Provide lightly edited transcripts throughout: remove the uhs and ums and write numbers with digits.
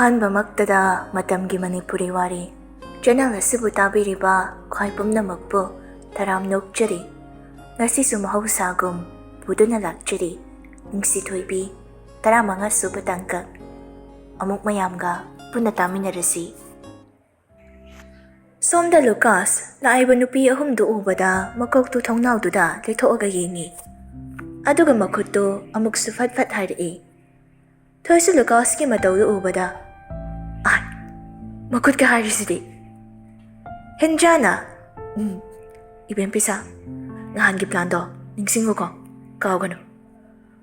ꯑꯍꯥꯟꯕꯃꯛꯇꯗ ꯃꯇꯝꯒꯤ ꯃꯅꯤꯄꯨꯔꯤ ꯋꯥꯔꯤ ꯆꯦꯅꯦꯜ ꯑꯁꯤꯕꯨ ꯇꯥꯕꯤꯔꯤꯕ ꯈ꯭ꯋꯥꯏ ꯄꯨꯝꯅꯃꯛꯄꯨ ꯇꯔꯥꯝ ꯅꯣꯛꯆꯔꯤ. ꯉꯁꯤꯁꯨ ꯃꯍꯧꯁꯥꯒꯨꯝ ꯄꯨꯗꯨꯅ ꯂꯥꯛꯆꯔꯤ ꯅꯨꯡꯁꯤ ꯊꯣꯏꯕꯤ 15 ꯁꯨꯕ ꯇꯥꯡꯀꯛ. ꯑꯃꯨꯛ ꯃꯌꯥꯝꯒ ꯄꯨꯟꯅ ꯇꯥꯃꯤꯟꯅꯔꯁꯤ. ꯁꯣꯝꯗ ꯂꯨꯀꯥꯁ ꯂꯥꯛꯏꯕ ꯅꯨꯄꯤ ꯑꯍꯨꯝꯗꯨ ꯎꯕꯗ ꯃꯀꯣꯛꯇꯨ ꯊꯣꯡꯅꯥꯎꯗꯨꯗ ꯂꯩꯊꯣꯛꯑꯒ ꯌꯦꯡꯉꯤ. ꯑꯗꯨꯒ ꯃꯈꯨꯠꯇꯨ ꯑꯃꯨꯛꯁꯨ ꯐꯠ ꯐꯠ ꯍꯥꯏꯔꯛꯏ. ꯊꯣꯏꯁꯨ ꯂꯨꯀꯥꯁꯀꯤ ꯃꯇꯧꯗꯨ ꯎꯕꯗ ꯃꯈꯨꯠꯀ ꯍꯥꯏꯔꯤꯁꯤꯗꯤ. ꯍꯦꯟꯖꯥꯅ ꯏꯕꯦꯝꯄꯤꯁꯥ, ꯅꯍꯥꯟꯒꯤ ꯄ꯭ꯂꯥꯟꯗꯣ ꯅꯤꯡꯁꯤꯡꯉꯨꯀꯣ, ꯀꯥꯎꯒꯅꯨ.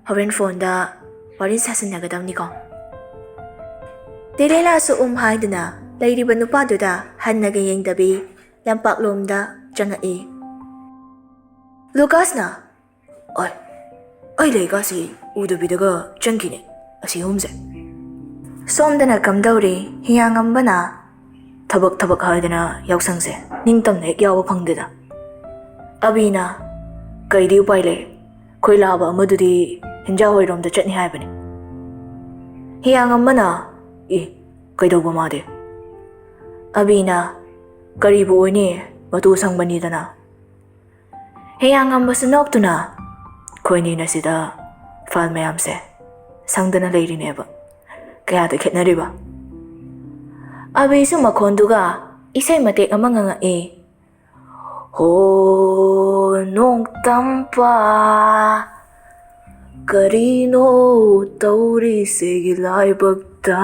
ꯍꯣꯔꯦꯟ ꯐꯣꯟꯗ ꯋꯥꯔꯤ ꯁꯥꯁꯤꯟꯅꯒꯗꯕꯅꯤꯀꯣ. ꯇꯦꯔꯦꯂꯥꯁꯨ ꯍꯥꯏꯗꯨꯅ ꯂꯩꯔꯤꯕ ꯅꯨꯄꯥꯗꯨꯗ ꯍꯟꯅꯒ ꯌꯦꯡꯗꯕꯤ ꯂꯝꯄꯥꯛꯂꯣꯝꯗ ꯆꯪꯉꯛꯏ. ꯂꯨꯀꯥꯁꯅ ꯑꯩ ꯂꯩꯀꯥꯁꯤ ꯎꯗꯕꯤꯗꯒ ꯆꯪꯈꯤꯅꯦ ꯑꯁꯤ ꯑꯍꯨꯝꯁꯦ. ꯁꯣꯝꯗꯅ ꯀꯝꯗꯧꯔꯤ ꯍꯤꯌꯥꯡꯉꯝꯕꯅ ꯊꯕꯛ ꯍꯥꯏꯗꯅ ꯌꯥꯎꯁꯪꯁꯦ ꯅꯤꯡꯇꯝꯅ ꯍꯦꯛ ꯌꯥꯎꯕ ꯐꯪꯗꯦꯗ. ꯑꯕꯤꯅ ꯀꯩꯗꯤ ꯎꯄꯥꯏ ꯂꯩ, ꯑꯩꯈꯣꯏ ꯂꯥꯕ ꯑꯃꯗꯨꯗꯤ ꯍꯤꯟꯖꯥ ꯍꯣꯏꯔꯣꯝꯗ ꯆꯠꯅꯤ ꯍꯥꯏꯕꯅꯤ. ꯍꯤꯌꯥꯡꯉꯝꯕꯅ ꯀꯩꯗꯧꯕ ꯃꯥꯗꯤ? ꯑꯕꯤꯅ ꯀꯔꯤꯕꯨ ꯑꯣꯏꯅꯤ, ꯃꯇꯨ ꯁꯪꯕꯅꯤꯗꯅ. ꯍꯤꯌꯥꯡꯉꯝꯕꯁꯨ ꯅꯣꯛꯇꯨꯅ ꯑꯩꯈꯣꯏꯅꯤꯅ ꯁꯤꯗ ꯐꯜ ꯃꯌꯥꯝꯁꯦ ꯁꯪꯗꯅ ꯂꯩꯔꯤꯅꯦꯕ, ꯀꯌꯥꯗ ꯈꯦꯠꯅꯔꯤꯕ. ꯑꯕꯤꯁꯨ ꯃꯈꯣꯟꯗꯨꯒ 이세 ꯃꯇꯦꯛ ꯑꯃ ꯉꯪꯉꯛꯏ. ꯍꯣ ꯅꯣꯡꯇꯝꯄꯥ ꯀꯔꯤꯅꯣ ꯇꯧꯔꯤꯁꯦꯒꯤ ꯂꯥꯏꯕꯛꯇ.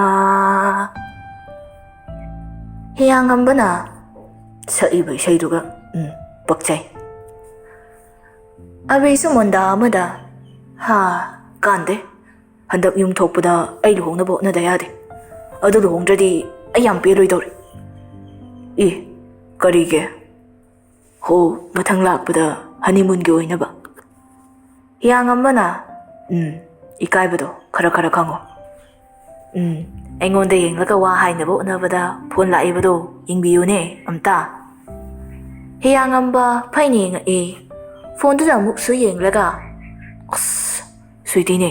ꯍꯤꯌꯥꯡꯉꯝꯕꯅ ꯁꯛꯏꯕ 이세ꯗꯨꯒ ꯄꯛꯆꯩ. ꯑꯕꯤꯁꯨ ꯃꯣꯟꯗꯥ ꯑꯃꯗ ꯀꯥꯟꯗꯦ, ꯍꯟꯗꯛ ꯌꯨꯝ ꯊꯣꯛꯄꯗ ꯑꯩ ꯂꯨꯍꯣꯡꯅꯕ ꯍꯣꯠꯅꯗ ꯌꯥꯗꯦ. ꯑꯗꯨ ꯂꯨꯍꯣꯡꯗ꯭ꯔꯗꯤ ꯑꯩ ꯌꯥꯝ ꯄꯦꯜꯂꯣꯏꯗꯧꯔꯤ. ꯀꯔꯤꯒꯤ? ꯃꯊꯪ ꯂꯥꯛꯄꯗ ꯍꯅꯤꯃꯨꯟꯒꯤ ꯑꯣꯏꯅꯕ. ꯍꯤꯌꯥꯡꯉꯝꯕꯅ 이까ꯏꯕꯗꯣ ꯈꯔ ꯈꯪꯉꯣ. ꯑꯩꯉꯣꯟꯗ ꯌꯦꯡꯂꯒ ꯋꯥ ꯍꯥꯏꯅꯕ ꯍꯣꯠꯅꯕꯗ ꯐꯣꯟ ꯂꯥꯛꯏꯕꯗꯣ ꯌꯦꯡꯕꯤꯌꯨꯅꯦ ꯑꯝꯇ. ꯍꯤꯌꯥꯡꯉꯝꯕ ꯐꯩꯅ ꯌꯦꯡꯉꯛꯏ. ꯐꯣꯟꯗꯨꯗ ꯑꯃꯨꯛꯁꯨ ꯌꯦꯡꯂꯒ ꯁ꯭ꯋꯤꯇꯤꯅꯦ.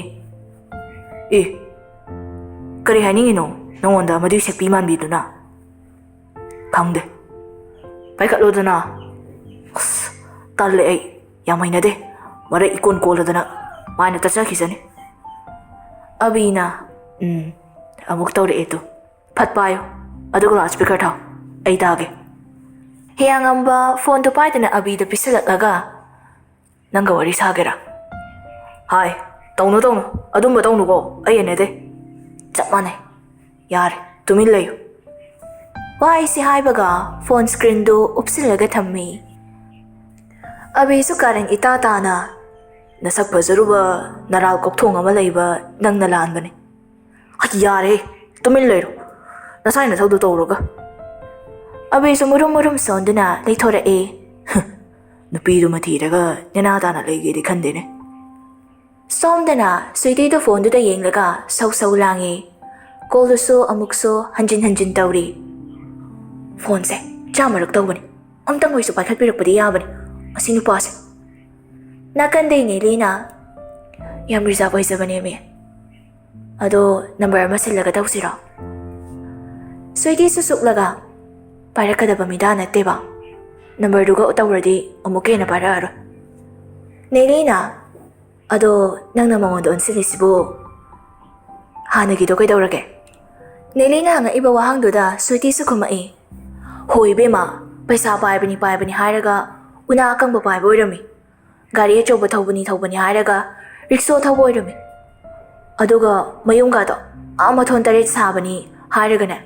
ꯀꯔꯤ ꯍꯥꯏꯅꯤꯡꯉꯤꯅꯣ ꯅꯉꯣꯟꯗ ꯃꯗꯨꯏ ꯁꯦꯛꯄꯤ ꯃꯥꯟꯕꯤꯗꯨꯅ? ꯈꯪꯗꯦ, ꯄꯥꯏꯈꯠꯂꯣꯗꯅ. ꯇꯜꯂꯦ, ꯑꯩ ꯌꯥꯝ ꯍꯩꯅꯗꯦ, ꯃꯔꯩ ꯏꯀꯣꯟ ꯀꯣꯜꯂꯗꯅ ꯃꯥꯏꯅ ꯇꯠꯆꯈꯤꯁꯅꯤ. ꯑꯕꯤꯅ ꯑꯃꯨꯛ ꯇꯧꯔꯛꯑꯦ ꯇꯨ, ꯐꯠ ꯄꯥꯏꯌꯣ ꯑꯗꯨꯒ ꯂꯥꯎꯠ ꯁ꯭ꯄꯤꯀꯔ ꯊꯥꯎ, ꯑꯩ ꯇꯥꯒꯦ. ꯍꯤꯌꯥꯡꯉꯝꯕ ꯐꯣꯟꯗꯨ ꯄꯥꯏꯗꯨꯅ ꯑꯕꯤꯗ ꯄꯤꯁꯜꯂꯛꯂꯒ ꯅꯪꯒ ꯋꯥꯔꯤ ꯁꯥꯒꯦꯔꯥ? ꯇꯧꯅꯨ ꯑꯗꯨꯝꯕ ꯇꯧꯅꯨꯀꯣ, ꯑꯩ ꯍꯩꯅꯗꯦ. ꯆꯞ ꯃꯥꯟꯅꯩ, ꯌꯥꯔꯦ ꯇꯨꯃꯤꯟ ꯂꯩꯌꯨ. ꯋꯥꯍꯩꯁꯤ ꯍꯥꯏꯕꯒ ꯐꯣꯟ ꯁꯀ꯭ꯔꯤꯟꯗꯨ ꯎꯞꯁꯤꯜꯂꯒ ꯊꯝꯃꯤ. ꯑꯕꯤꯁꯨ ꯀꯥꯔꯟ ꯏꯇꯥ ꯇꯥꯅ ꯅꯁꯛ ꯐꯖꯔꯨꯕ ꯅꯔꯥꯜ ꯀꯣꯛꯊꯣꯡ ꯑꯃ ꯂꯩꯕ ꯅꯪꯅ ꯂꯥꯟꯕꯅꯤ. ꯌꯥꯔꯦ ꯇꯨꯃꯤꯟ ꯂꯩꯔꯣ, ꯅꯁꯥꯏ ꯅꯊꯧꯗꯨ ꯇꯧꯔꯒ. ꯑꯕꯤꯁꯨ ꯃꯨꯔꯨꯝ ꯁꯣꯟꯗꯨꯅ ꯂꯩꯊꯣꯔꯛꯏ. ꯅꯨꯄꯤꯗꯨꯃ ꯊꯤꯔꯒ ꯅꯦꯅꯥ ꯇꯥꯅ ꯂꯩꯒꯦꯗꯤ ꯈꯟꯗꯦꯅꯦ. ꯁꯣꯝꯗꯅ ꯁ꯭ꯋꯤꯇꯤꯗꯨ ꯐꯣꯟꯗꯨꯗ ꯌꯦꯡꯂꯒ ꯁꯧ ꯂꯥꯡꯏ. ꯀꯣꯜꯗꯨꯁꯨ ꯑꯃꯨꯛꯁꯨ ꯍꯟꯖꯤꯟ ꯇꯧꯔꯤ. ꯐꯣꯟꯁꯦ ꯆꯥꯝꯃꯔꯛ ꯇꯧꯕꯅꯤ, ꯑꯝꯇꯪ ꯑꯣꯏꯁꯨ ꯄꯥꯏꯈꯠꯄꯤꯔꯛꯄꯗꯤ ꯌꯥꯕꯅꯤ ꯑꯁꯤ ꯅꯨꯄꯥꯁꯦ. ꯅꯥꯀꯟꯗꯩ ꯅꯦꯂꯤꯅ ꯌꯥꯝ ꯔꯤꯖꯥꯔꯚ ꯑꯣꯏꯖꯕꯅꯦꯃꯤ, ꯑꯗꯣ ꯅꯝꯕꯔ ꯑꯃ ꯁꯤꯜꯂꯒ ꯇꯧꯁꯤꯔꯣ? ꯁ꯭ꯋꯤꯇꯤꯁꯨ ꯁꯨꯛꯂꯒ ꯄꯥꯏꯔꯛꯀꯗꯕ ꯃꯤꯗꯥ ꯅꯠꯇꯦꯕ, ꯅꯝꯕꯔꯗꯨꯒ ꯇꯧꯔꯗꯤ ꯑꯃꯨꯛ ꯍꯦꯟꯅ ꯄꯥꯏꯔꯛꯑꯔꯣꯏ. ꯅꯦꯂꯤꯅ ꯑꯗꯣ ꯅꯪꯅ ꯃꯉꯣꯟꯗ ꯑꯣꯟꯁꯤꯜꯂꯤꯁꯤꯕꯨ ꯍꯥꯟꯅꯒꯤꯗꯣ ꯀꯩꯗꯧꯔꯒꯦ? ꯅꯦꯂꯤꯅ ꯍꯪꯉꯛꯏꯕ ꯋꯥꯍꯪꯗꯨꯗ ꯁ꯭ꯋꯤꯇꯤꯁꯨ ꯈꯨꯝꯃꯛꯏ. ꯍꯣꯏ ꯏꯕꯦꯝꯃ, ꯄꯩꯁꯥ ꯄꯥꯏꯕꯅꯤ ꯍꯥꯏꯔꯒ ꯎꯅꯥ ꯑꯀꯪꯕ ꯄꯥꯏꯕ ꯑꯣꯏꯔꯝꯃꯤ. ꯒꯥꯔꯤ ꯑꯆꯧꯕ ꯊꯧꯕꯅꯤ ꯍꯥꯏꯔꯒ ꯔꯤꯛꯁꯣ ꯊꯧꯕ ꯑꯣꯏꯔꯝꯃꯤ. ꯑꯗꯨꯒ ꯃꯌꯨꯝꯒꯥꯗꯣ ꯃꯊꯣꯟ 8 ꯁꯥꯕꯅꯤ ꯍꯥꯏꯔꯒꯅꯦ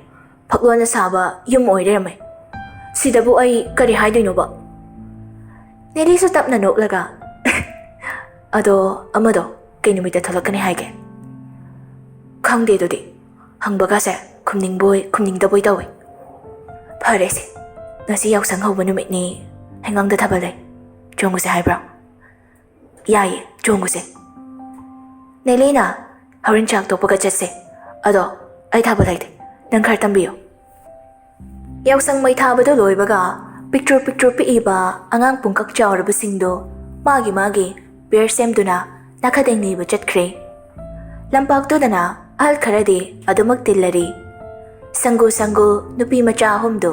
ꯐꯛꯂꯣꯟꯅ ꯁꯥꯕ ꯌꯨꯝ ꯑꯣꯏ ꯂꯩꯔꯝꯃꯦ. ꯁꯤꯗꯕꯨ ꯑꯩ ꯀꯔꯤ ꯍꯥꯏꯗꯣꯏꯅꯣꯕ? ꯅꯦꯂꯤꯁꯨ ꯇꯞꯅ ꯅꯣꯛꯂꯒ ꯑꯗꯣ ꯑꯃꯗꯣ ꯀꯩ ꯅꯨꯃꯤꯠꯇ ꯊꯣꯛꯂꯛꯀꯅꯤ ꯍꯥꯏꯒꯦ? ꯈꯪꯗꯦ, ꯑꯗꯨꯗꯤ ꯍꯪꯕꯒꯁꯦ ꯈꯨꯝꯅꯤꯡꯕꯣꯏ ꯈꯨꯝꯅꯤꯡꯗꯕꯣꯏ ꯇꯧꯏ. ꯐꯔꯦꯁꯦ, ꯉꯁꯤ ꯌꯥꯎꯁꯪ ꯍꯧꯕ ꯅꯨꯃꯤꯠꯅꯤ, ꯍꯩꯉꯥꯡꯗ ꯊꯥꯕꯜ ꯂꯩ, ꯆꯣꯡꯉꯨꯁꯦ ꯍꯥꯏꯕ꯭ꯔꯣ? ꯌꯥꯏꯌꯦ, ꯆꯣꯡꯉꯨꯁꯦ. ꯅꯦꯂꯤꯅ ꯍꯣꯔꯦꯟ ꯆꯥꯛ ꯇꯣꯛꯄꯒ ꯆꯠꯁꯦ, ꯑꯗꯣ ꯑꯩ ꯊꯥꯕꯜ ꯍꯩꯇꯦ, ꯅꯪ ꯈꯔ ꯇꯝꯕꯤꯌꯨ. ꯌꯥꯎꯁꯪ ꯃꯩ ꯊꯥꯕꯗꯨ ꯂꯣꯏꯕꯒ ꯄꯤꯛꯇ꯭ꯔꯨ ꯄꯤꯛꯏꯕ ꯑꯉꯥꯡ ꯄꯨꯡꯀꯛ ꯆꯥꯎꯔꯕꯁꯤꯡꯗꯨ ꯃꯥꯒꯤ ꯄꯦꯌꯔ ꯁꯦꯝꯗꯨꯅ ꯅꯥꯈꯗꯦꯡ ꯅꯤꯕ ꯆꯠꯈ꯭ꯔꯦ. ꯂꯝꯄꯥꯛꯇꯨꯗꯅ ꯑꯍꯜ ꯈꯔꯗꯤ ꯑꯗꯨꯃꯛ ꯇꯤꯜꯂꯔꯤ. ꯁꯪꯒꯨ ꯅꯨꯄꯤ ꯃꯆꯥ ꯑꯍꯨꯝꯗꯨ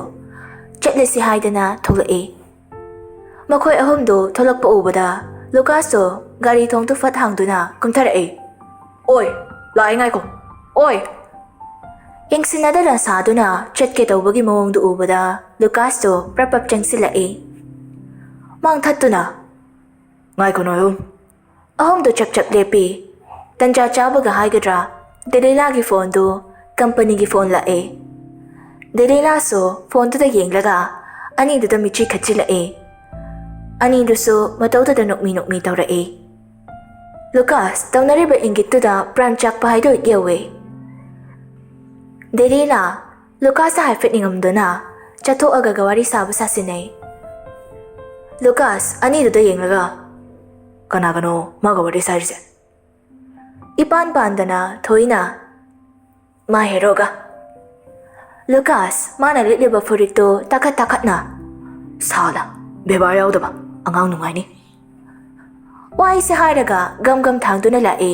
ꯆꯠꯂꯁꯤ ꯍꯥꯏꯗꯅ ꯊꯣꯛꯂꯛꯏ꯫ ꯃꯈꯣꯏ ꯑꯍꯨꯝꯗꯨ ꯊꯣꯛꯂꯛꯄ ꯎꯕꯗ ꯂꯨꯀꯥꯁꯇꯨ ꯒꯥꯔꯤ ꯊꯣꯡꯗꯨ ꯐꯠ ꯍꯥꯡꯗꯨꯅ ꯀꯨꯝꯊꯔꯛꯏ꯫ ꯑꯣꯏ ꯂꯥꯛꯑꯦ ꯉꯥꯏꯈꯣ ꯑꯣꯏ! ꯌꯦꯡꯁꯤꯟꯅꯗꯅ ꯁꯥꯗꯨꯅ ꯆꯠꯀꯦ ꯇꯧꯕꯒꯤ ꯃꯑꯣꯡꯗꯨ ꯎꯕꯗ ꯂꯨꯀꯥꯁꯇꯨ ꯄ꯭ꯔꯞ ꯆꯪꯁꯤꯜꯂꯛꯏ꯫ ꯃꯥꯡꯊꯠꯇꯨꯅ ꯉꯥꯏꯈꯣ ꯅꯣꯏ ꯑꯍꯨꯝ! ꯑꯍꯨꯝꯗꯨ ꯆꯞ ꯂꯦꯞꯄꯤ꯫ ꯇꯟꯖꯥ ꯆꯥꯕꯒ ꯍꯥꯏꯒꯗ꯭ꯔꯥ ꯗꯦꯂꯤꯂꯥꯒꯤ ꯐꯣꯟꯗꯨ ꯀꯝꯄꯅꯤꯒꯤ ꯐꯣꯟ ꯂꯥꯛꯑꯦ꯫ ꯗꯦꯂꯤꯂꯥꯁꯨ ꯐꯣꯟꯗꯨꯗ ꯌꯦꯡꯂꯒ ꯑꯅꯤꯗꯨꯗ ꯃꯤꯠꯆꯤ ꯈꯠꯆꯤꯜꯂꯛꯏ꯫ ꯑꯅꯤꯗꯨꯁꯨ ꯃꯇꯧꯗꯨꯗ ꯅꯣꯛꯃꯤ ꯇꯧꯔꯛꯏ꯫ ꯂꯨꯀꯥꯁ ꯇꯧꯅꯔꯤꯕ ꯏꯪꯒꯤꯠꯇꯨꯗ ꯄ꯭ꯔꯥꯟ ꯆꯥꯛꯄ ꯍꯥꯏꯗꯣ ꯌꯧꯋꯤ꯫ ꯗꯦꯂꯤꯂꯥ ꯂꯨꯀꯥꯁꯇ ꯍꯥꯏꯐꯦꯠ ꯅꯤꯡꯉꯝꯗꯨꯅ ꯆꯠꯊꯣꯛꯑꯒ ꯋꯥꯔꯤ ꯁꯥꯕ ꯁꯥꯁꯤꯟꯅꯩ꯫ ꯂꯨꯀꯥꯁ ꯑꯅꯤꯗꯨꯗ ꯌꯦꯡꯂꯒ ꯀꯅꯥꯒꯅꯣ ꯃꯥꯒ ꯋꯥꯔꯤ ꯁꯥꯔꯤꯁꯦ? ꯏꯄꯥꯟ ꯄꯥꯟꯗꯅ ꯊꯣꯏꯅ ꯃꯥ ꯍꯦꯔꯣꯒ꯫ ꯂꯨꯀꯥꯁ ꯃꯥꯅ ꯂꯤꯠꯂꯤꯕ ꯐꯨꯔꯤꯠꯇꯨ ꯇꯥꯈꯠꯅ ꯁꯥꯂꯥ ꯕꯦꯕꯥꯔ ꯌꯥꯎꯗꯕ ꯑꯉꯥꯡ ꯅꯨꯡꯉꯥꯏꯅꯤ ꯋꯥꯍꯩꯁꯦ ꯍꯥꯏꯔꯒ ꯒꯝ ꯊꯥꯡꯗꯨꯅ ꯂꯥꯛꯏ꯫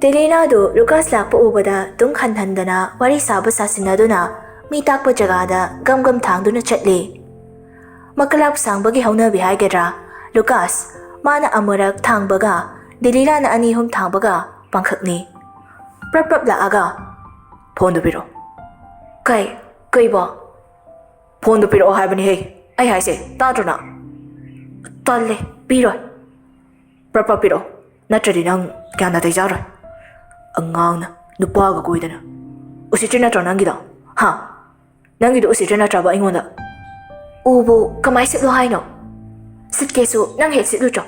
ꯗꯦꯂꯤꯂꯥꯗꯨ ꯂꯨꯀꯥꯁ ꯂꯥꯛꯄ ꯎꯕꯗ ꯇꯨꯡ ꯍꯟꯍꯟꯗꯅ ꯋꯥꯔꯤ ꯁꯥꯕ ꯁꯥꯁꯤꯟꯅꯗꯨꯅ ꯃꯤ ꯇꯥꯛꯄ ꯖꯒꯥꯗ ꯒꯝ ꯊꯥꯡꯗꯨꯅ ꯆꯠꯂꯤ꯫ ꯃꯀꯂꯥꯞ ꯁꯥꯡꯕꯒꯤ ꯍꯧꯅꯕꯤ ꯍꯥꯏꯒꯗ꯭ꯔꯥ ꯂꯨꯀꯥꯁ ꯃꯥꯅ ꯑꯃꯨꯔꯛ ꯊꯥꯡꯕꯒ ꯗꯦꯂꯤꯂꯥꯅ ꯑꯅꯤ ꯑꯍꯨꯝ ꯊꯥꯡꯕꯒ ꯄꯥꯡꯈꯛꯅꯤ꯫ ꯄ꯭ꯔꯞ ꯂꯥꯛꯑꯒ ꯐꯣꯟꯗꯨ ꯄꯤꯔꯛꯑꯣ꯫ ꯀꯩꯕꯣ? ꯐꯣꯟꯗꯨ ꯄꯤꯔꯛꯑꯣ ꯍꯥꯏꯕꯅꯤꯍꯦ ꯑꯩ ꯍꯥꯏꯁꯦ ꯇꯥꯗ꯭ꯔꯣ ꯅꯪ? ꯇꯜꯂꯦ ꯄꯤꯔꯣꯏ꯫ ꯄ꯭ꯔꯞ ꯄꯤꯔꯛꯑꯣ ꯅꯠꯇ꯭ꯔꯗꯤ ꯅꯪ ꯒ꯭ꯌꯥꯟ ꯅꯥꯇꯩ ꯆꯥꯔꯣꯏ꯫ ꯑꯉꯥꯡꯅ ꯅꯨꯄꯥꯒ ꯀꯣꯏꯗꯅ ꯎꯁꯤꯠꯇ꯭ꯔꯤ ꯅꯠꯇ꯭ꯔꯣ ꯅꯪꯒꯤꯗꯣ? ꯅꯪꯒꯤꯗꯣ ꯎꯁꯤꯠꯇ꯭ꯔꯤ ꯅꯠꯇ꯭ꯔꯕ ꯑꯩꯉꯣꯟꯗ? ꯎꯕꯨ ꯀꯃꯥꯏ ꯁꯤꯠꯂꯣ ꯍꯥꯏꯅꯣ? ꯁꯤꯠꯀꯦꯁꯨ ꯅꯪ ꯍꯦꯛ ꯁꯤꯠꯂꯨꯆꯣ꯫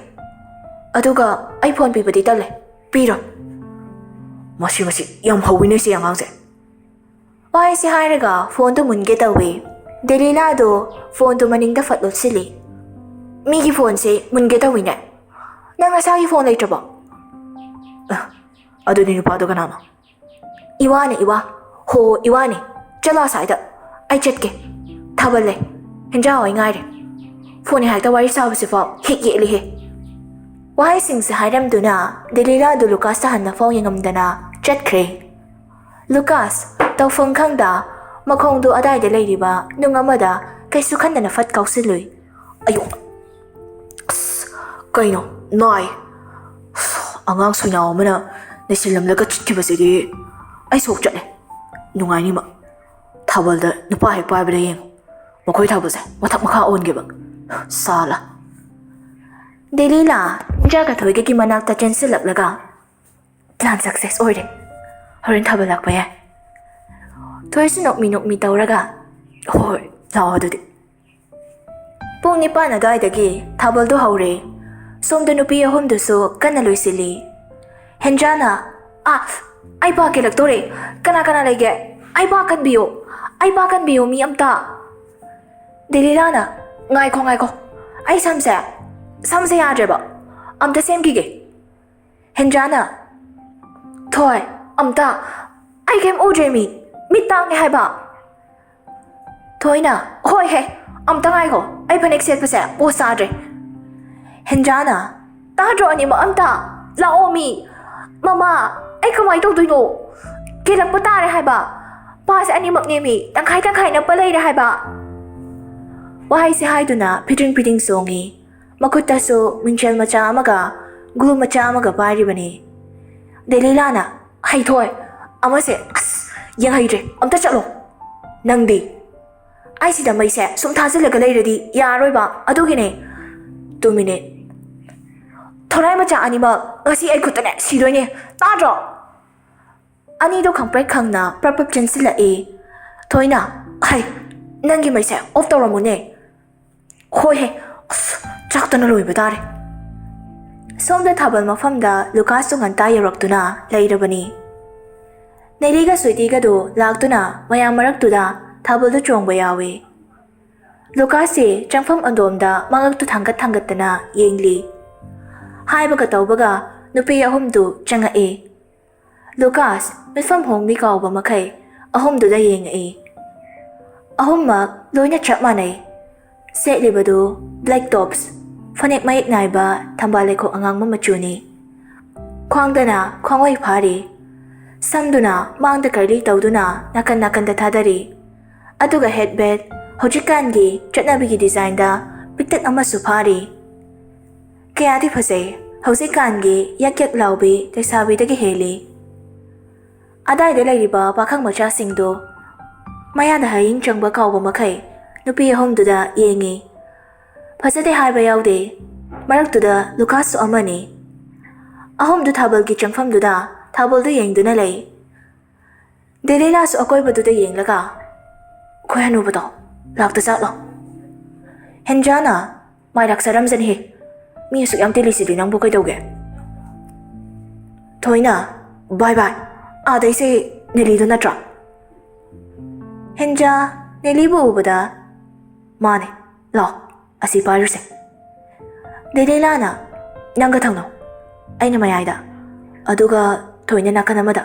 ꯑꯗꯨꯒ ꯑꯩ ꯐꯣꯟ ꯄꯤꯕꯗꯤ ꯇꯜꯂꯦ ꯄꯤꯔꯣꯏ꯫ ꯃꯁꯤ ꯌꯥꯝ ꯍꯧꯋꯤꯅꯦ ꯁꯤ ꯑꯉꯥꯡꯁꯦ꯫ ꯋꯥꯍꯩꯁꯦ ꯍꯥꯏꯔꯒ ꯐꯣꯟꯗꯨ ꯃꯨꯟꯒꯦ ꯇꯧꯏ꯫ ꯗꯦꯂꯤꯂꯥꯗꯨ ꯐꯣꯟꯗꯨ ꯃꯅꯤꯡꯗ ꯐꯠ ꯂꯣꯠꯁꯤꯜꯂꯤ꯫ ꯃꯤꯒꯤ ꯐꯣꯟꯁꯦ ꯃꯨꯟꯒꯦ ꯇꯧꯏꯅꯦ꯫ ꯅꯪ ꯅꯁꯥꯒꯤ ꯐꯣꯟ ꯂꯩꯇ꯭ꯔꯕꯣ? ꯑꯗꯨꯗꯤ ꯅꯨꯄꯥꯗꯣ ꯀꯅꯥꯅꯣ? ꯏꯋꯥꯅꯦ ꯏꯋꯥ꯫ ꯍꯣ ꯏꯋꯥꯅꯦ ꯆꯠꯂꯣ ꯑꯁꯥꯏꯗ ꯑꯩ ꯆꯠꯀꯦ ꯊꯥꯕꯜꯂꯦ ꯍꯦꯟꯖꯥꯡ ꯍꯣꯏ ꯉꯥꯏꯔꯦ꯫ ꯐꯣꯟ ꯍꯦꯛꯇ ꯋꯥꯔꯤ ꯁꯥꯕꯁꯤꯐꯥꯎ ꯍꯦꯛ ꯌꯦꯠꯂꯤꯍꯦ꯫ ꯋꯥꯍꯩꯁꯤꯡꯁꯦ ꯍꯥꯏꯔꯝꯗꯨꯅ ꯗꯦꯂꯤꯂꯥꯗꯨ ꯂꯨꯀꯥꯁꯇ ꯍꯟꯅꯐꯥꯎ ꯌꯦꯡꯉꯝꯗꯅ ꯆꯠꯈ꯭ꯔꯦ꯫ ꯂꯨꯀꯥꯁ ꯇꯧꯐꯝ ꯈꯪꯗ ꯃꯈꯣꯡꯗꯨ ꯑꯗꯥꯏꯗ ꯂꯩꯔꯤꯕ ꯅꯨꯡ ꯑꯃꯗ ꯀꯩꯁꯨ ꯈꯟꯗꯅ ꯐꯠ ꯀꯥꯎꯁꯤꯜꯂꯨꯏ꯫ ꯑꯌꯣ! ꯀꯩꯅꯣ ꯅꯥꯏ! ꯑꯉꯥꯡ ꯁꯣꯏꯅꯥꯎ ꯑꯃꯅ ꯅꯩꯁꯤꯜꯂꯝꯂꯒ ꯆꯠꯈꯤꯕꯁꯤꯗꯤ ꯑꯩ ꯁꯣꯛ ꯆꯠꯂꯦ꯫ ꯅꯨꯡꯉꯥꯏꯅꯤꯃ ꯊꯥꯕꯜꯗ ꯅꯨꯄꯥ ꯍꯦꯛ ꯄꯥꯏꯕꯗ ꯌꯦꯡꯉꯨ ꯃꯈꯣꯏ ꯊꯥꯕꯜꯁꯦ ꯃꯊꯛ ꯃꯈꯥ ꯑꯣꯟꯈꯤꯕ ꯁꯥꯂꯥ꯫ ꯗꯦꯂꯤꯂꯥ ꯖꯒ ꯊꯣꯏꯒꯒꯤ ꯃꯅꯥꯛꯇ ꯆꯦꯟꯁꯤꯜꯂꯛꯂꯒ ꯄ꯭ꯂꯥꯟ ꯁꯛꯁꯦꯁ ꯑꯣꯏꯔꯦ ꯍꯣꯔꯦꯟ ꯊꯥꯕꯜ ꯂꯥꯛꯄ ꯌꯥꯏ꯫ ꯊꯣꯏꯁꯨ ꯅꯣꯛꯃꯤ ꯇꯧꯔꯒ ꯍꯣꯏ ꯂꯥꯛꯑꯣ ꯑꯗꯨꯗꯤ꯫ ꯄꯨꯡ 9 ꯑꯗꯨꯋꯥꯏꯗꯒꯤ ꯊꯥꯕꯜꯗꯨ ꯍꯧꯔꯦ꯫ ꯁꯣꯝꯗ ꯅꯨꯄꯤ ꯑꯍꯨꯝꯗꯨꯁꯨ ꯀꯟꯅ ꯂꯣꯏꯁꯤꯜꯂꯤ꯫ ꯍꯦꯟꯖꯥꯅ ꯑꯩ ꯄꯥ ꯀꯦꯜꯂꯛꯇꯣꯔꯦ ꯀꯅꯥ ꯂꯩꯒꯦ? ꯑꯩ ꯄꯥ ꯀꯟꯕꯤꯌꯣ ꯃꯤ ꯑꯝꯇ꯫ ꯗꯦꯂꯤꯂꯥꯅ ꯉꯥꯏꯈꯣ ꯑꯩ ꯁꯝꯁꯦ ꯌꯥꯗ꯭ꯔꯦꯕ ꯑꯝꯇ ꯁꯦꯝꯈꯤꯒꯦ꯫ ꯍꯦꯟꯖꯥꯅ ꯊꯣꯏ ꯑꯝꯇ ꯑꯩ ꯀꯩꯝ ꯎꯗ꯭ꯔꯦ ꯃꯤꯠ ꯇꯥꯡꯉꯦ ꯍꯥꯏꯕ꯫ ꯊꯣꯏꯅ ꯍꯣꯏꯍꯦ ꯑꯝꯇ ꯉꯥꯏꯈꯣ ꯑꯩ ꯐꯅꯦꯛ ꯁꯦꯠꯄꯁꯦ ꯄꯣꯁ ꯆꯥꯗ꯭ꯔꯦ꯫ ꯍꯦꯟꯖꯥꯅ ꯇꯥꯗ꯭ꯔꯣ ꯑꯅꯤꯃꯛ ꯑꯝꯇ ꯂꯥꯛꯑꯣ ꯃꯃꯥ ꯑꯩ ꯀꯃꯥꯏꯅ ꯇꯧꯗꯣꯏꯅꯣ? ꯀꯦꯜꯂꯛꯄ ꯇꯥꯔꯦ ꯍꯥꯏꯕ ꯄꯥꯁꯦ ꯑꯅꯤꯃꯛꯅꯦ ꯇꯪꯈꯥꯏ ꯅꯞꯄ ꯂꯩꯔꯦ ꯍꯥꯏꯕ꯫ ꯋꯥꯍꯩꯁꯦ ꯍꯥꯏꯗꯨꯅ ꯐꯤꯗꯤꯡ ꯆꯣꯡꯉꯤ꯫ ꯃꯈꯨꯠꯇꯁꯨ ꯃꯤꯡꯁꯦꯜ ꯃꯆꯥ ꯑꯃꯒ ꯒ꯭ꯂꯨ ꯃꯆꯥ ꯑꯃꯒ ꯄꯥꯏꯔꯤꯕꯅꯤ꯫ ꯗꯦꯂꯤꯂꯥꯅ ꯍꯩꯊꯣꯏ ꯑꯃꯁꯦ ꯌꯦꯡꯍꯩꯗ꯭ꯔꯦ ꯑꯝꯇ ꯆꯠꯂꯣ꯫ ꯅꯪꯗꯤ? ꯑꯩ ꯁꯤꯗ ꯃꯩꯁꯦ ꯁꯨꯝ ꯊꯥꯖꯤꯜꯂꯒ ꯂꯩꯔꯗꯤ ꯌꯥꯔꯣꯏꯕ ꯑꯗꯨꯒꯤꯅꯦ꯫ 2 minute ꯊꯣꯔꯥꯏ ꯃꯆꯥ ꯑꯅꯤꯃꯛ ꯉꯁꯤ ꯑꯩ ꯈꯨꯠꯇꯅꯦ ꯁꯤꯗꯣꯏꯅꯦ ꯇꯥꯗ꯭ꯔꯣ? ꯑꯅꯤꯗꯣ ꯈꯪꯄ꯭ꯔꯦꯛ ꯈꯪꯅ ꯄ꯭ꯔꯞ ꯆꯦꯟꯁꯤꯜꯂꯛꯏ꯫ ꯊꯣꯏꯅ ꯅꯪꯒꯤ ꯃꯩꯁꯦ ꯑꯣꯐ ꯇꯧꯔꯝꯃꯨꯅꯦ꯫ ꯍꯣꯏꯍꯦ ꯆꯥꯛꯇꯅ ꯂꯣꯏꯕ ꯇꯥꯔꯦ꯫ ꯁꯣꯝꯗ ꯊꯥꯕꯜ ꯃꯐꯝꯗ ꯂꯨꯀꯥꯁꯁꯨ ꯉꯟꯇꯥ ꯌꯧꯔꯛꯇꯨꯅ ꯂꯩꯔꯕꯅꯤ꯫ ꯅꯦꯂꯤꯒ ꯁ꯭ꯋꯤꯇꯤꯒꯗꯨ ꯂꯥꯛꯇꯨꯅ ꯃꯌꯥꯝ ꯃꯔꯛꯇꯨꯗ ꯊꯥꯕꯜꯗꯨ ꯆꯣꯡꯕ ꯌꯥꯎꯏ꯫ ꯂꯨꯀꯥꯁꯁꯤ ꯆꯪꯐꯝ ꯑꯗꯣꯝꯗ ꯃꯉꯛꯇꯨ ꯊꯥꯡꯒꯠꯇꯅ ꯌꯦꯡꯂꯤ꯫ ꯍꯥꯏꯕꯒ ꯇꯧꯕꯒ ꯅꯨꯄꯤ ꯑꯍꯨꯝꯗꯨ ꯆꯪꯉꯛꯏ꯫ ꯂꯨꯀꯥꯁ ꯃꯤꯠꯐꯝ ꯍꯣꯡꯕꯤ ꯀꯥꯎꯕ ꯃꯈꯩ ꯑꯍꯨꯝꯗꯨꯗ ꯌꯦꯡꯉꯛꯏ꯫ ꯑꯍꯨꯝꯃꯛ ꯂꯣꯏꯅ ꯆꯞ ꯃꯥꯟꯅꯩ꯫ ꯁꯦꯠꯂꯤꯕꯗꯨ ꯕ꯭ꯂꯦꯛ ꯇꯣꯞꯁ ꯐꯅꯦꯛ ꯃꯌꯦꯛ ꯅꯥꯏꯕ ꯊꯝꯕꯥꯜ ꯂꯩꯈꯣꯛ ꯑꯉꯥꯡꯕ ꯃꯆꯨꯅꯤ꯫ ꯈ꯭ꯋꯥꯡꯗꯅ ꯈ꯭ꯋꯥꯡꯋꯩ ꯐꯥꯔꯤ꯫ ꯁꯝꯗꯨꯅ ꯃꯥꯡꯗ ꯀꯔꯂꯤ ꯇꯧꯗꯨꯅ ꯅꯥꯀꯟ ꯅꯥꯀꯟꯗ ꯊꯥꯗꯔꯤ ꯑꯗꯨꯒ ꯍꯦꯗꯕꯦꯠ ꯍꯧꯖꯤꯛꯀꯥꯟꯒꯤ ꯆꯠꯅꯕꯤꯒꯤ ꯗꯤꯖꯥꯏꯟꯗ ꯄꯤꯛꯇꯛ ꯑꯃꯁꯨ ꯐꯥꯔꯤ ꯀꯌꯥꯗꯤ ꯐꯖꯩ ꯍꯧꯖꯤꯛꯀꯥꯟꯒꯤ ꯌꯛ ꯌꯛ ꯂꯥꯎꯕꯤ ꯂꯩꯁꯥꯕꯤꯗꯒꯤ ꯍꯦꯜꯂꯤ ꯑꯗꯥꯏꯗ ꯂꯩꯔꯤꯕ ꯄꯥꯈꯪ ꯃꯆꯥꯁꯤꯡꯗꯣ ꯃꯌꯥꯗ ꯍꯌꯤꯡ ꯆꯪꯕ ꯀꯥꯎꯕ ꯃꯈꯩ ꯅꯨꯄꯤ ꯑꯍꯨꯝꯗꯨꯗ ꯌꯦꯡꯉꯤ ꯐꯖꯗꯦ ꯍꯥꯏꯕ ꯌꯥꯎꯗꯦ ꯃꯔꯛꯇꯨꯗ ꯂꯨꯀꯥꯁꯁꯨ ꯑꯃꯅꯤ ꯑꯍꯨꯝꯗꯨ ꯊꯥꯕꯜꯒꯤ ꯆꯪꯐꯝꯗꯨꯗ ꯊꯥꯕꯜꯗꯨ ꯌꯦꯡꯗꯨꯅ ꯂꯩ ꯗꯦꯂꯤꯂꯥꯁꯨ ꯑꯀꯣꯏꯕꯗꯨꯗ ꯌꯦꯡꯂꯒ ꯑꯩꯈꯣꯏ ꯍꯅꯨꯕꯗꯣ ꯂꯥꯛꯇꯖꯥꯠꯂꯣ ꯍꯦꯟꯖꯥꯅ ꯃꯥꯏ ꯂꯥꯛꯆꯔꯝꯖꯅꯤꯍꯦ ꯃꯤ ꯑꯁꯨꯛ ꯌꯥꯝ ꯇꯤꯜꯂꯤꯁꯤꯗꯤ ꯅꯪꯕꯨ ꯀꯩꯗꯧꯒꯦ ꯊꯣꯏꯅ ꯕꯥꯏ ꯕꯥꯏ ꯑꯥꯗꯩꯁꯦ ꯅꯦꯂꯤꯗꯣ ꯅꯠꯇ꯭ꯔꯥ ꯍꯦꯟꯖꯥ ꯅꯦꯂꯤꯕꯨ ꯎꯕꯗ ꯃꯥꯅꯦ ꯂꯥꯎ ꯑꯁꯤ ꯄꯥꯏꯔꯨꯁꯦ ꯗꯦꯂꯤꯂꯥꯅ ꯅꯪꯒ ꯊꯪꯅꯧ ꯑꯩꯅ ꯃꯌꯥꯏꯗ ꯑꯗꯨꯒ ꯊꯣꯏꯅ ꯅꯥꯀꯟ ꯑꯃꯗ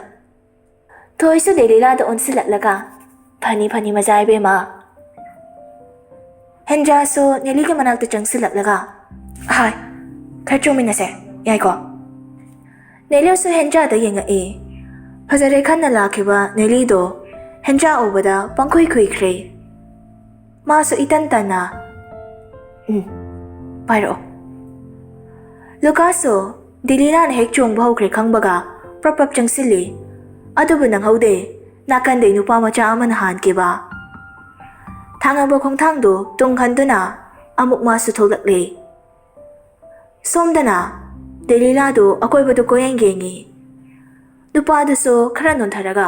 ꯊꯣꯏꯁꯨ ꯗꯦꯂꯤꯂꯥꯗ ꯑꯣꯟꯁꯤꯜꯂꯛꯂꯒ ꯐꯅꯤ ꯐꯅꯤ ꯃꯆꯥ ꯏꯕꯦꯝꯃ ꯍꯦꯟꯖꯥꯁꯨ ꯅꯦꯂꯤꯒꯤ ꯃꯅꯥꯛꯇ ꯆꯪꯁꯤꯜꯂꯛꯂꯒ ꯍꯥꯏ ꯈꯔ ꯆꯣꯡꯃꯤꯟꯅꯁꯦ ꯌꯥꯏꯀꯣ ꯅꯦꯂꯤꯁꯨ ꯍꯦꯟꯖꯥꯗ ꯌꯦꯡꯉꯛꯏ ꯐꯖꯔꯦ ꯈꯟꯅ ꯂꯥꯛꯈꯤꯕ ꯅꯦꯂꯤꯗꯣ ꯍꯦꯟꯖꯥ ꯎꯕꯗ ꯄꯪꯈꯨꯏ ꯈꯨꯏꯈ꯭ꯔꯦ ꯃꯥꯁꯨ ꯏꯇꯟ ꯇꯟꯅ ꯄꯥꯏꯔꯛꯑꯣ ꯂꯨꯀꯥꯁꯁꯨ ꯗꯦꯂꯤꯂꯥꯅ ꯍꯦꯛ ꯆꯣꯡꯕ ꯍꯧꯈ꯭ꯔꯦ ꯈꯪꯕꯒ ꯄ꯭ꯔꯞ ꯄ꯭ꯔꯞ ꯆꯪꯁꯤꯜꯂꯤ ꯑꯗꯨꯕꯨ ꯅꯪꯍꯧꯗꯦ ꯅꯥꯀꯟꯗꯩ ꯅꯨꯄꯥ ꯃꯆꯥ ꯑꯃꯅ ꯍꯥꯟꯈꯤꯕ ꯊꯥꯡꯉꯕ ꯈꯣꯡꯊꯥꯡꯗꯨ ꯇꯨꯡꯍꯟꯗꯨꯅ ꯑꯃꯨꯛ ꯃꯥꯁꯨ ꯊꯣꯛꯂꯛꯂꯤ ꯁꯣꯝꯗꯅ ꯗꯦꯂꯤꯂꯥꯗꯨ ꯑꯀꯣꯏꯕꯗꯨ ꯀꯣꯌꯦꯡ ꯌꯦꯡꯉꯤ ꯅꯨꯄꯥꯗꯨꯁꯨ ꯈꯔ ꯅꯣꯟꯊꯔꯒ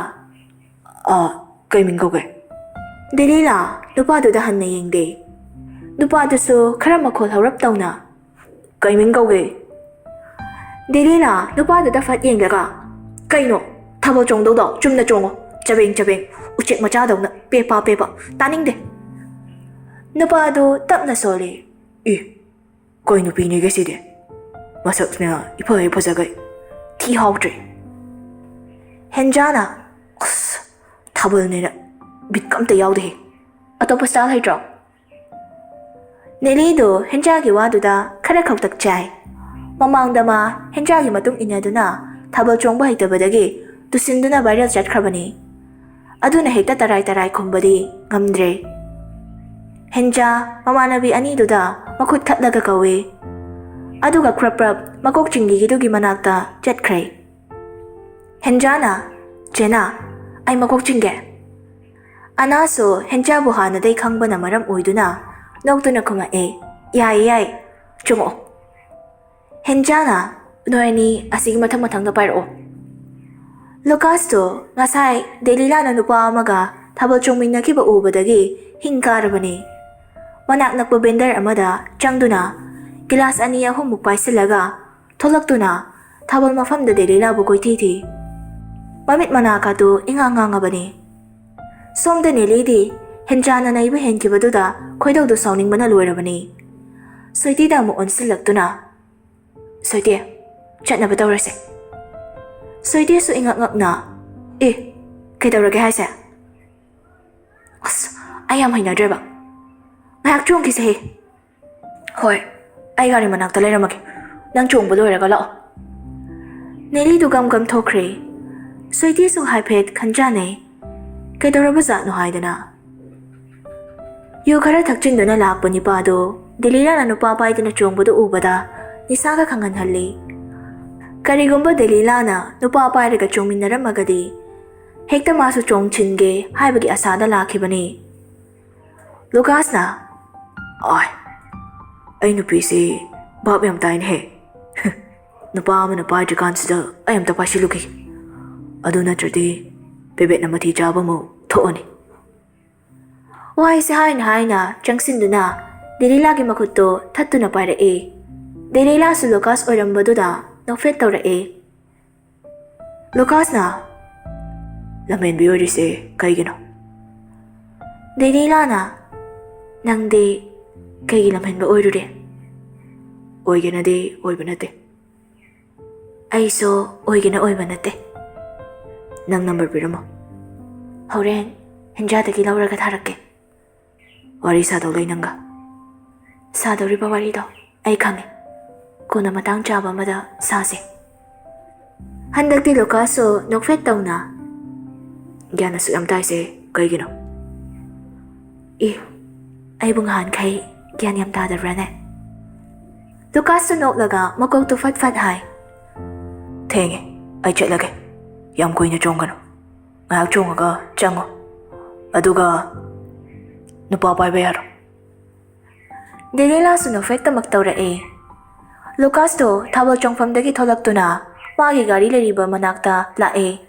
ꯀꯩ ꯃꯤꯡ ꯀꯧꯒꯦ ꯗꯦꯂꯤꯂꯥ ꯅꯨꯄꯥꯗꯨꯗ ꯍꯟꯅ ꯌꯦꯡꯗꯦ ꯅꯨꯄꯥꯗꯨꯁꯨ ꯈꯔ ꯃꯈꯣꯜ ꯍꯧꯔꯞ ꯇꯧꯅ ꯀꯩ ꯃꯤꯡ ꯀꯧꯒꯦ ꯗꯦꯂꯤꯂꯥ ꯅꯨꯄꯥꯗꯨꯗ ꯐꯠ ꯌꯦꯡꯂꯒ ꯀꯩꯅꯣ ꯊꯥꯕꯜ ꯆꯣꯡꯗꯧꯗꯣ ꯆꯨꯝꯅ ꯆꯣꯡꯉꯣ ꯆꯕꯦꯡ ꯆꯕꯦꯡ ꯎꯆꯦꯛ ꯃꯆꯥꯗꯧꯅ ꯄꯦꯄꯥ ꯄꯦꯄꯥ ꯇꯥꯅꯤꯡꯗꯦ ꯅꯨꯄꯥꯗꯨ ꯇꯞꯅ ꯁꯣꯜꯂꯤ ꯀꯩ ꯅꯨꯄꯤꯅꯤꯒꯦ ꯁꯤꯗꯤ ꯃꯁꯛꯅ ꯏꯐ ꯍꯦꯛ ꯐꯖꯒꯩ ꯊꯤ ꯍꯥꯎꯇ꯭ꯔꯤ ꯍꯦꯟꯖꯥꯅ ꯑꯁ ꯊꯥꯕꯜꯅꯦꯅ ꯕꯤꯠꯀ ꯑꯝꯇ ꯌꯥꯎꯗꯦꯍꯦ ꯑꯇꯣꯞꯄ ꯁ꯭ꯇꯥꯏꯜ ꯍꯩꯇ꯭ꯔꯣ ꯅꯦꯂꯤꯗꯨ ꯍꯦꯟꯖꯥꯒꯤ ꯋꯥꯗꯨꯗ ꯈꯔ ꯈꯧꯇꯛ ꯆꯥꯏ ꯃꯃꯥꯡꯗ ꯃꯥ ꯍꯦꯟꯖꯥꯒꯤ ꯃꯇꯨꯡ ꯏꯟꯅꯗꯨꯅ ꯊꯥꯕꯜ ꯆꯣꯡꯕ ꯍꯩꯇꯕꯗꯒꯤ ꯇꯨꯁꯤꯟꯗꯨꯅ ꯚꯥꯏꯔꯦꯜ ꯆꯠꯈ꯭ꯔꯕꯅꯤ ꯑꯗꯨꯅ ꯍꯦꯛꯇ ꯇꯔꯥꯏ ꯇꯔꯥꯏ ꯈꯨꯝꯕꯗꯤ ꯉꯝꯗ꯭ꯔꯦ ꯍꯦꯟꯖꯥ ꯃꯃꯥꯟꯅꯕꯤ ꯑꯅꯤꯗꯨꯗ ꯃꯈꯨꯠ ꯈꯠꯂꯒ ꯀꯧꯏ ꯑꯗꯨꯒ ꯈ꯭ꯔꯞ ꯈ꯭ꯔꯞ ꯃꯀꯣꯛ ꯆꯤꯡꯒꯤꯒꯤꯗꯨꯒꯤ ꯃꯅꯥꯛꯇ ꯆꯠꯈ꯭ꯔꯦ ꯍꯦꯟꯖꯥꯅ ꯆꯦꯅꯥ ꯑꯩ ꯃꯀꯣꯛ ꯆꯤꯡꯒꯦ ꯑꯅꯥꯁꯨ ꯍꯦꯟꯖꯥꯕꯨ ꯍꯥꯟꯅꯗꯩ ꯈꯪꯕꯅ ꯃꯔꯝ ꯑꯣꯏꯗꯨꯅ ꯅꯣꯛꯇꯨꯅ ꯈꯨꯝꯃꯛꯑꯦ ꯌꯥꯏ ꯌꯥꯏ ꯆꯨꯝꯃꯛꯑꯣ ꯍꯦꯟꯖꯥꯅ ꯅꯣꯏ ꯑꯅꯤ ꯑꯁꯤꯒꯤ ꯃꯊꯪ ꯃꯊꯪꯗ ꯄꯥꯏꯔꯛꯑꯣ ꯂꯨꯀꯥꯁꯇꯣ ꯉꯁꯥꯏ ꯗꯦꯂꯤꯂꯥꯅ ꯅꯨꯄꯥ ꯑꯃꯒ ꯊꯥꯕꯜ ꯆꯣꯡꯃꯤꯟꯅꯈꯤꯕ ꯎꯕꯗꯒꯤ ꯍꯤꯡ ꯀꯥꯔꯕꯅꯤ ꯃꯅꯥꯛ ꯅꯛꯄ ꯕꯦꯟꯗꯔ ꯑꯃꯗ ꯆꯪꯗꯨꯅ ꯒꯤꯂꯥꯁ ꯑꯅꯤ ꯑꯍꯨꯝꯃꯨꯛ ꯄꯥꯏꯁꯤꯜꯂꯒ ꯊꯣꯛꯂꯛꯇꯨꯅ ꯊꯥꯕꯜ ꯃꯐꯝꯗ ꯗꯦꯂꯤꯂꯥꯕꯨ ꯀꯣꯏꯊꯤ ꯊꯤ ꯃꯃꯤꯠ ꯃꯅꯥꯀꯥꯗꯨ ꯏꯉꯥꯡ ꯉꯥꯡꯉꯕꯅꯤ ꯁꯣꯝꯗ ꯅꯦꯂꯤꯗꯤ ꯍꯦꯟꯖꯥꯅ ꯅꯩꯕ ꯍꯦꯟꯈꯤꯕꯗꯨꯗ ꯈꯣꯏꯗꯧꯗꯨ ꯁꯥꯎꯅꯤꯡꯕꯅ ꯂꯣꯏꯔꯕꯅꯤ ꯁ꯭ꯋꯤꯇꯤꯗ ꯑꯃꯨꯛ ꯑꯣꯟꯁꯤꯜꯂꯛꯇꯨꯅ ꯁ꯭ꯋꯤꯇꯤ ꯆꯠꯅꯕ ꯇꯧꯔꯁꯦ ꯁ꯭ꯋꯤꯇꯤꯁꯨ ꯏꯉꯛ ꯉꯛꯅ ꯀꯩꯗꯧꯔꯒꯦ ꯍꯥꯏꯁꯦ ꯑꯁ ꯑꯩ ꯌꯥꯝ ꯍꯩꯅꯗ꯭ꯔꯦꯕ ꯉꯥꯏꯍꯥꯛ ꯆꯣꯡꯈꯤꯁꯦꯍꯦ ꯍꯣꯏ ꯑꯩ ꯒꯥꯔꯤ ꯃꯅꯥꯛꯇ ꯂꯩꯔꯝꯃꯒꯦ ꯅꯪ ꯆꯣꯡꯕ ꯂꯣꯏꯔꯒ ꯂꯥꯛꯑꯣ ꯅꯦꯂꯤꯗꯨ ꯒꯝ ꯒꯝ ꯊꯣꯛꯈ꯭ꯔꯦ ꯁ꯭ꯋꯤꯇꯤꯁꯨ ꯍꯥꯏꯐꯦꯠ ꯈꯟꯖꯥꯟꯅꯩ ꯀꯩꯗꯧꯔꯕꯖꯥꯠꯅꯣ ꯍꯥꯏꯗꯅ ꯌꯨ ꯈꯔ ꯊꯛꯆꯤꯟꯗꯨꯅ ꯂꯥꯛꯄ ꯅꯤꯄꯥꯗꯣ ꯗꯦꯂꯤꯂꯥꯅ ꯅꯨꯄꯥ ꯄꯥꯏꯗꯨꯅ ꯆꯣꯡꯕꯗꯨ ꯎꯕꯗ ꯅꯤꯁꯥꯒ ꯈꯪꯍꯟꯍꯜꯂꯤ ꯀꯔꯤꯒꯨꯝꯕ ꯗꯦꯂꯤꯂꯥꯅ ꯅꯨꯄꯥ ꯄꯥꯏꯔꯒ ꯆꯣꯡꯃꯤꯟꯅꯔꯝꯃꯒꯗꯤ ꯍꯦꯛꯇ ꯃꯥꯁꯨ ꯆꯣꯡꯁꯤꯟꯒꯦ ꯍꯥꯏꯕꯒꯤ ꯑꯁꯥꯗ ꯂꯥꯛꯈꯤꯕꯅꯤ ꯂꯨꯀꯥꯁꯅ ꯑꯩ ꯅꯨꯄꯤꯁꯤ ꯚꯥꯞ ꯌꯥꯝ ꯇꯥꯏꯅꯦꯍꯦ ꯅꯨꯄꯥ ꯑꯃꯅ ꯄꯥꯏꯗ꯭ꯔꯤꯀꯥꯟꯁꯤꯗ ꯑꯩ ꯑꯝꯇ ꯄꯥꯏꯁꯤꯜꯂꯨꯈꯤ ꯑꯗꯨ ꯅꯠꯇ꯭ꯔꯗꯤ ꯄꯦꯕꯦꯠꯅ ꯃꯊꯤ ꯆꯥꯕ ꯑꯃꯨꯛ ꯊꯣꯛꯑꯅꯤ ꯋꯥꯍꯩꯁꯦ ꯍꯥꯏꯅ ꯍꯥꯏꯅ ꯆꯪꯁꯤꯟꯗꯨꯅ ꯗꯦꯂꯤꯂꯥꯒꯤ ꯃꯈꯨꯠꯇꯣ ꯊꯠꯇꯨꯅ ꯄꯥꯏꯔꯛꯏ ꯗꯦꯂꯤꯂꯥꯁꯨ ꯂꯨꯀꯥꯁ ꯑꯣꯏꯔꯝꯕꯗꯨꯗ ꯅꯣꯛꯐꯦꯠ ꯇꯧꯔꯛꯏ ꯂꯨꯀꯥꯁꯅ ꯂꯝꯍꯦꯟꯕꯤ ꯑꯣꯏꯔꯤꯁꯦ ꯀꯩꯒꯤꯅꯣ ꯗꯦꯂꯤꯂꯥꯅ ꯅꯪꯗꯤ ꯀꯩꯒꯤ ꯂꯝꯍꯦꯟꯕ ꯑꯣꯏꯔꯨꯔꯦ ꯑꯣꯏꯒꯦꯅꯗꯤ ꯑꯣꯏꯕ ꯅꯠꯇꯦ ꯑꯩꯁꯨ ꯑꯣꯏꯒꯦꯅ ꯑꯣꯏꯕ ꯅꯠꯇꯦ ꯅꯪ ꯅꯝꯕꯔ ꯄꯤꯔꯝꯃꯣ ꯍꯣꯔꯦꯟ ꯍꯦꯟꯖꯥꯗꯒꯤ ꯂꯧꯔꯒ ꯊꯥꯔꯛꯀꯦ ꯋꯥꯔꯤ ꯁꯥꯗꯧ ꯂꯩ ꯅꯪꯒ ꯁꯥꯗꯧꯔꯤꯕ ꯋꯥꯔꯤꯗꯣ ꯑꯩ ꯈꯪꯉꯦ ꯀꯣꯟꯅ ꯃꯇꯥꯡ ꯆꯥꯕ ꯑꯃꯗ ꯁꯥꯁꯦ Handakti Lucasso nokfet tawna. Gyan na suyam tayo si kaygino. Ay bungahan kay gyan yam tadabra ne. Lucasso noklaga makog tu fat hai. Tenge, ay chat lagi. Yam kuy na chong kano. Ngayak chong aga chango. Aduga napapay bayaro. Dilila su nokfet ta magtawra Lucas to tawag chong famdagi tholak to na magi gari lariba manakta lae.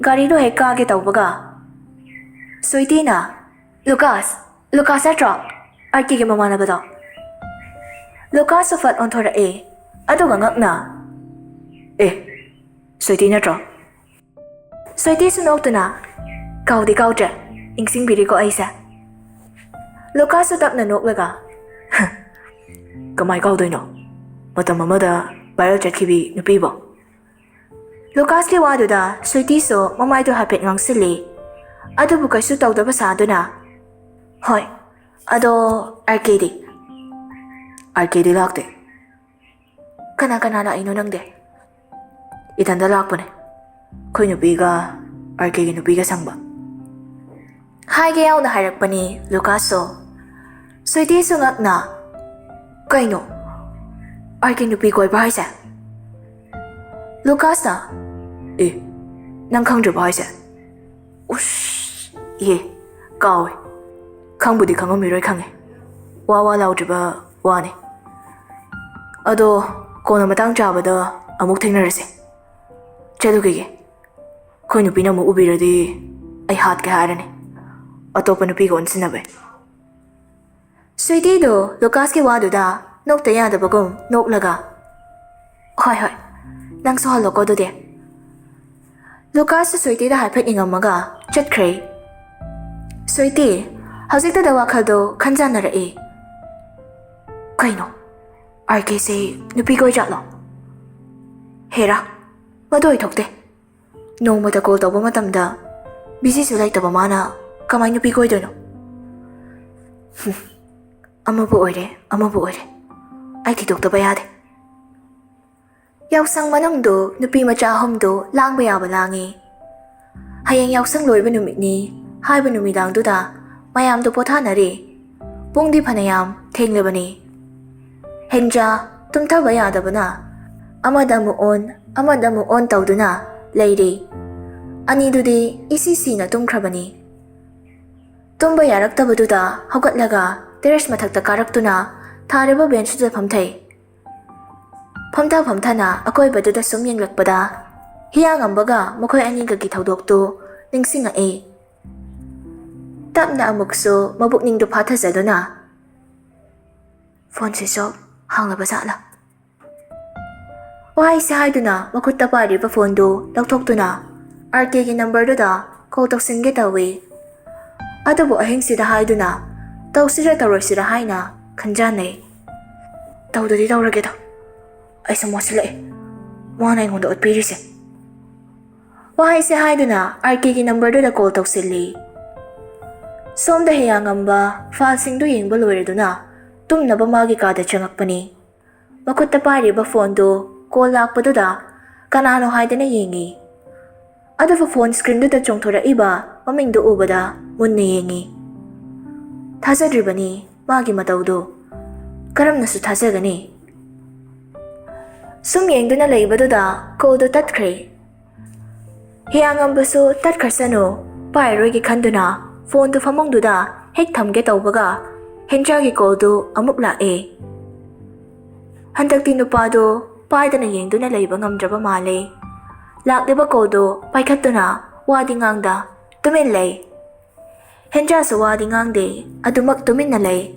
Gari do heka ke tawbaga. Soiti na. Lucas atro. Arki ke mamana bada. Lucas so fat on thora aduga ngak na. Soiti na tro. Soiti sunok to na. Kau di kau tre. Ingsing biri ko aisa. Lucas so tap na nok laga. Kamay kau doy no. Matam mamada viral chatkibi nupi ba. Lucas ki wadu da Soiti so mamay do hapit ngang sili. Ado bu kaisu tawdaba sa do na. Hoy, ado arcade. Arcade lakte. Kana na ino nang de. Itanda lakpo ne. Koy nupi ga arcade nupi ga sangba. Hai gayaw na harak pa ni Lucas so. Soiti so ngak na. Kaino. Arcade nupi koy ba haisa. Lucas na. Nang khang ba haisa. Ush. Kaw. Khang budi khang mi roi khang. Wa lau ba wa ne. Ado kona matang chaba da amuk thengnarase. Chelu ge. Koy nupi na mo ubiradi ai hat ka harane. Atopa nupi ko onsinabe. Soiti do Lucas ki wadu da nok taya da bagum nok laga. Hoy. Nang so halo ko do de. Lucas sa Soiti da hapit ingamaga chat kray. Soiti, hawzik da wakal do kanjan na rai. Kaino, RK say nupi ko jatlo. Hera, madoy tokte. Nong mata call tawba matamda, busy sulay taba mana kamay nupi ko do no. Ama bu oire. Ay kitok taba yade. Yausang manong do nupi machahom do lang bayaba langi. Hayang yausang loy ba numit ni, hai ba numidang do da, mayam do pota na ri. Pung di panayam, ting ba ni. Henja, tumta bayada ba na. Amada mo on taw do na, lady. Ani do di, isisi na tungkra ba ni. Tumba yarak taba do da, hagat laga, teres matakta karak do na, tare ba bench do pamtay. Pamta na akoy ba do da sumyang lakpada. Hiyang ambaga makoy ani gagi tawdok to ningsinga Tap na amukso mabuk ning do pata za do na. Phone si so hang la ba sa la. Why si hai do na makut ta pari ba phone do laktok do na. RK ki number do da call tok sin get away. Ado bo ahing si da hai do na. Taw sira tawro sira hai na kanjan ne. Taw do di tawra get. Ay sa mo sila Mwana yung doot piris Wahay si hai do na RK ki number do da call tok sili. Som da hiyangam ba falsing do yung balwere do na tum na ba magi kada changak pa ni. Makut ta pari ba phone do call lak pa do da kanano hai da na yingi. Ado fa phone screen do da chong thora iba maming do uba da mun na yingi. Tazadri ba ni magi mataw do. Karam na su tazaga ni. Sumyeng do na layba do da ko do tatkray. Hiyangam ba so tatkarsano pairoy ki kando na phone do famong do da hek tham ge tawbaga henja gi ko do amuk la Handak tinupa do pai da na yeng do na layba ngamdraba male. Lak de ba ko do paikat do na wadi ngang da tumin lay. Henja sa wadi ngang de adumak tumin na lay.